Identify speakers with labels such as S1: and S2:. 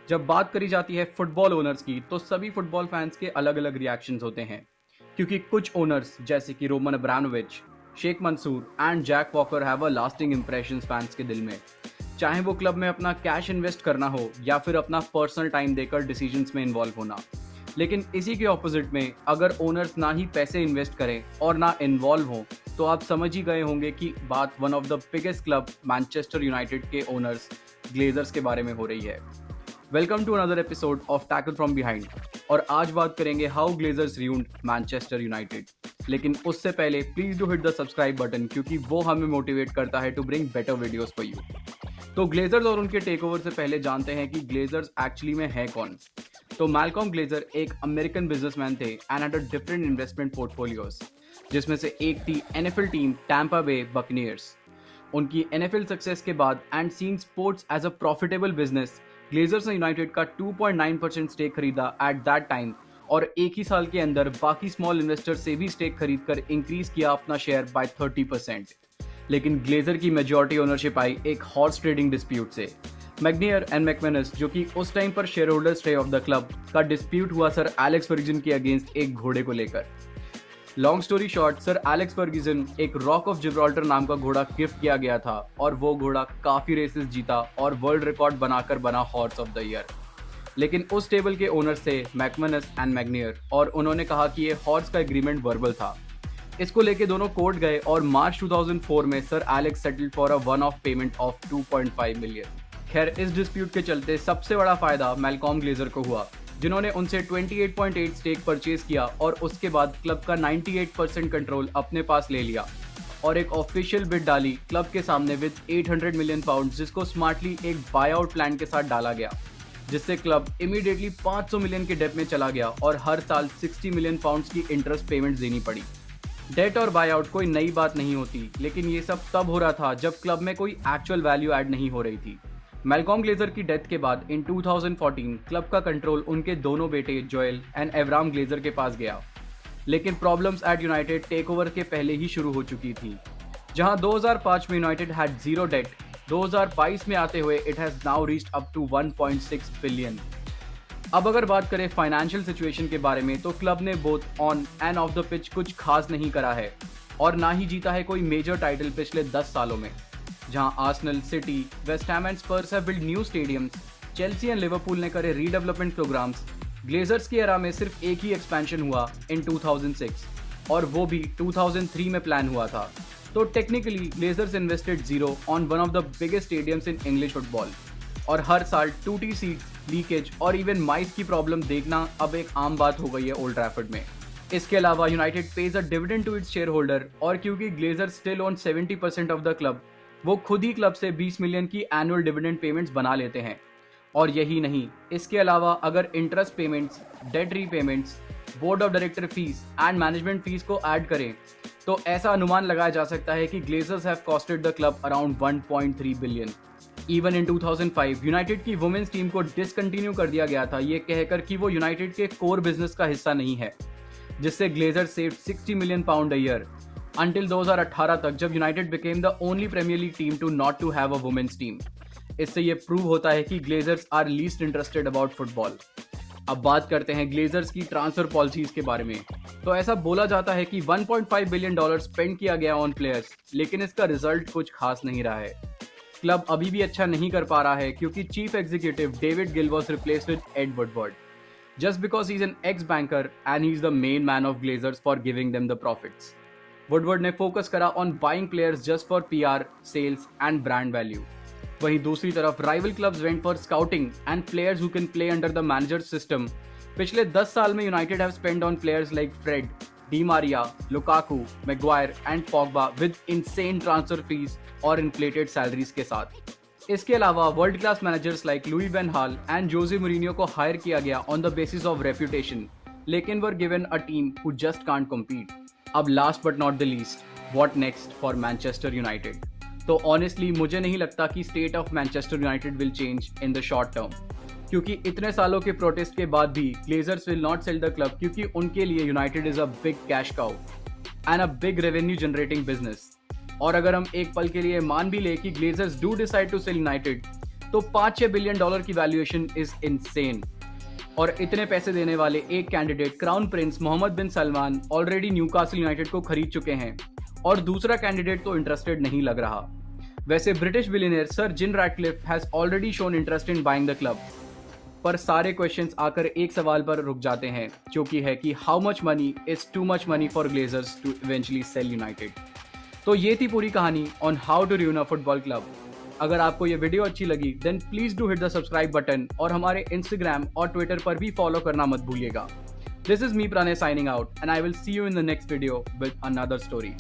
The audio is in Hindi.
S1: जब बात करी जाती है फुटबॉल ओनर्स की तो सभी फुटबॉल फैंस के अलग अलग रिएक्शंस होते हैं क्योंकि कुछ ओनर्स जैसे कि Roman Abramovich, Sheikh Mansour and Jack Walker have a lasting impressions fans के दिल में। चाहे वो क्लब में अपना कैश इन्वेस्ट करना हो या फिर अपना पर्सनल टाइम देकर डिसीजंस में इन्वॉल्व होना। लेकिन इसी के ऑपोजिट में अगर ओनर्स ना ही पैसे इन्वेस्ट करें और ना इन्वॉल्व हों तो आप समझ ही गए होंगे कि बात one of the biggest club Manchester United के ओनर्स ग्लेजर्स के बारे में हो रही है। Welcome to another episode of Tackle from Behind और आज बात करेंगे how Glazers ruined Manchester United. लेकिन उससे पहले please do hit the subscribe button क्योंकि वो हमें मोटिवेट करता है to bring better videos for you. तो ग्लेजर्स और उनके टेक ओवर से पहले जानते हैं कि ग्लेजर्स एक्चुअली में है कौन। तो मैल्कॉम ग्लेजर एक अमेरिकन बिजनेसमैन थे and had a different investment portfolios, जिसमें से एक थी NFL team Tampa Bay Buccaneers. उनकी एनएफएल सक्सेस के बाद and seeing sports as a profitable business, Glazers ने यूनाइटेड का 2.9% स्टेक खरीदा एट दैट टाइम और एक ही साल के अंदर बाकी स्मॉल इन्वेस्टर से भी स्टेक खरीदकर इंक्रीज किया अपना शेयर बाय 30%। लेकिन ग्लेजर की मेजॉरिटी ओनरशिप आई एक हॉर्स ट्रेडिंग डिस्प्यूट से। मैग्नियर एंड मैकमेनस, जो कि उस टाइम पर शेयर होल्डर्स थे ऑफ द क्लब, का डिस्प्यूट हुआ सर एलेक्स फर्ग्यूसन के अगेंस्ट एक घोड़े को लेकर। Long story short, sir Alex Ferguson एक रॉक ऑफ जिब्राल्टर नाम का घोड़ा गिफ्ट किया गया था और वो घोड़ा काफी रेसेस जीता और वर्ल्ड रिकॉर्ड बनाकर बना हॉर्स ऑफ द ईयर। लेकिन उस टेबल के ओनर्स थे मैकमेनस एंड मैग्नियर और उन्होंने कहा कि ये हॉर्स का एग्रीमेंट वर्बल था। इसको लेके दोनों कोर्ट गए और मार्च 2004 में sir Alex settled for a one of payment of 2.5 million. खैर, इस डिस्प्यूट के चलते सबसे बड़ा फायदा मैल्कॉम ग्लेजर को हुआ, जिन्होंने उनसे 28.8 स्टेक परचेज किया और उसके बाद क्लब का 98% कंट्रोल अपने पास ले लिया और एक ऑफिशियल बिड डाली क्लब के सामने विद 800 मिलियन पाउंड, जिसको स्मार्टली एक बाय आउट प्लान के साथ डाला गया, जिससे क्लब इमीडिएटली 500 मिलियन के डेट में चला गया और हर साल 60 मिलियन पाउंड्स की इंटरेस्ट पेमेंट देनी पड़ी। डेट और बाय आउट कोई नई बात नहीं होती, लेकिन ये सब तब हो रहा था जब क्लब में कोई एक्चुअल वैल्यू ऐड नहीं हो रही थी। मैल्कॉम ग्लेजर की डेथ के बाद इन 2014 क्लब का कंट्रोल उनके दोनों बेटे जोएल एंड एवराम ग्लेजर के पास गया। लेकिन problems at United take over के पहले ही शुरू हो चुकी थी। जहां 2005 में यूनाइटेड हैड जीरो डेट, 2022 में आते हुए it has now reached up to 1.6 billion. अब अगर बात करें फाइनेंशियल सिचुएशन के बारे में तो क्लब ने both on end of the pitch कुछ खास नहीं करा है और ना ही जीता है कोई मेजर टाइटल पिछले 10 सालों में। जहां Arsenal, city, West Ham and Spurs have build new stadiums, Chelsea and Liverpool ने करे रीडेवलपमेंट प्रोग्राम्स, ग्लेजर्स की एरा में सिर्फ एक ही एक्सपेंशन हुआ इन 2006 और वो भी 2003 में प्लान हुआ था। तो technically Glazers invested zero on one of the biggest stadiums in English football और हर साल टूटी सीट्स, लीकेज और इवन माइस की प्रॉब्लम देखना अब एक आम बात हो गई है ओल्ड ट्रैफर्ड में। इसके अलावा United pays a dividend to its share holder और क्योंकि Glazer still own 70% of the club, वो खुद ही क्लब से 20 मिलियन की एनुअल डिविडेंड पेमेंट्स बना लेते हैं। और यही नहीं, इसके अलावा अगर interest payments, debt repayments, board of director fees and management fees को ऐड करें तो ऐसा अनुमान लगाया जा सकता है कि Glazers have costed the club around 1.3 billion. Even in 2005 United की वुमेन्स टीम को डिसकंटिन्यू कर दिया गया था, ये कहकर कि वो यूनाइटेड के कोर बिजनेस का हिस्सा नहीं है, जिससे Glazer saved 60 million pound a year until 2018 तक, जब United became the only Premier League team to not to have a women's team। इससे ये प्रूव होता है कि Glazers are least interested about football. अब बात करते हैं ग्लेजर्स की ट्रांसफर पॉलिसीज के बारे में। तो ऐसा बोला जाता है कि 1.5 बिलियन डॉलर स्पेंड किया गया ऑन प्लेयर्स, लेकिन इसका रिजल्ट कुछ खास नहीं रहा है। क्लब अभी भी अच्छा नहीं कर पा रहा है क्योंकि chief executive David Gill was replaced with Ed Woodward just because he is an ex banker and he is the main man of Glazers for giving them the profits. Woodward ने फोकस करा on buying players just for PR, sales and brand value. वहीं दूसरी तरफ rival clubs went for scouting and players who can play under the manager system. पिछले 10 साल में United have spend on players like Fred, Di Maria, Lukaku, Maguire and Pogba with insane transfer fees और इन्फ्लेटेड सैलरीज के साथ। इसके अलावा world class managers like Louis van Gaal and Jose Mourinho को हायर किया गया on the basis of reputation, लेकिन were given a team who just can't compete. अब last but not the least, what next for Manchester United. तो ऑनेस्टली मुझे नहीं लगता कि state of Manchester United will change in the short term, क्योंकि इतने सालों के प्रोटेस्ट के बाद भी Glazers will not sell the club, क्योंकि उनके लिए United is a big cash cow and a big revenue generating business. और अगर हम एक पल के लिए मान भी ले कि Glazers do decide to sell United, तो $5-6 बिलियन की वैल्यूएशन इज इनसेन। और इतने पैसे देने वाले एक कैंडिडेट क्राउन प्रिंस मोहम्मद बिन सलमान ऑलरेडी न्यूकासल यूनाइटेड को खरीद चुके हैं और दूसरा कैंडिडेट तो इंटरेस्टेड नहीं लग रहा। वैसे British billionaire Sir Jim Ratcliffe has already shown interest in buying the club. पर सारे क्वेश्चंस आकर एक सवाल पर रुक जाते हैं, जो कि है कि how much money is too much money for Glazers to eventually sell United. तो ये थी पूरी कहानी on how to ruin a football club. अगर आपको ये वीडियो अच्छी लगी then please do hit the subscribe button और हमारे इंस्टाग्राम और ट्विटर पर भी फॉलो करना मत भूलिएगा। This is me Pranay signing out and I will see you in the next video with another story.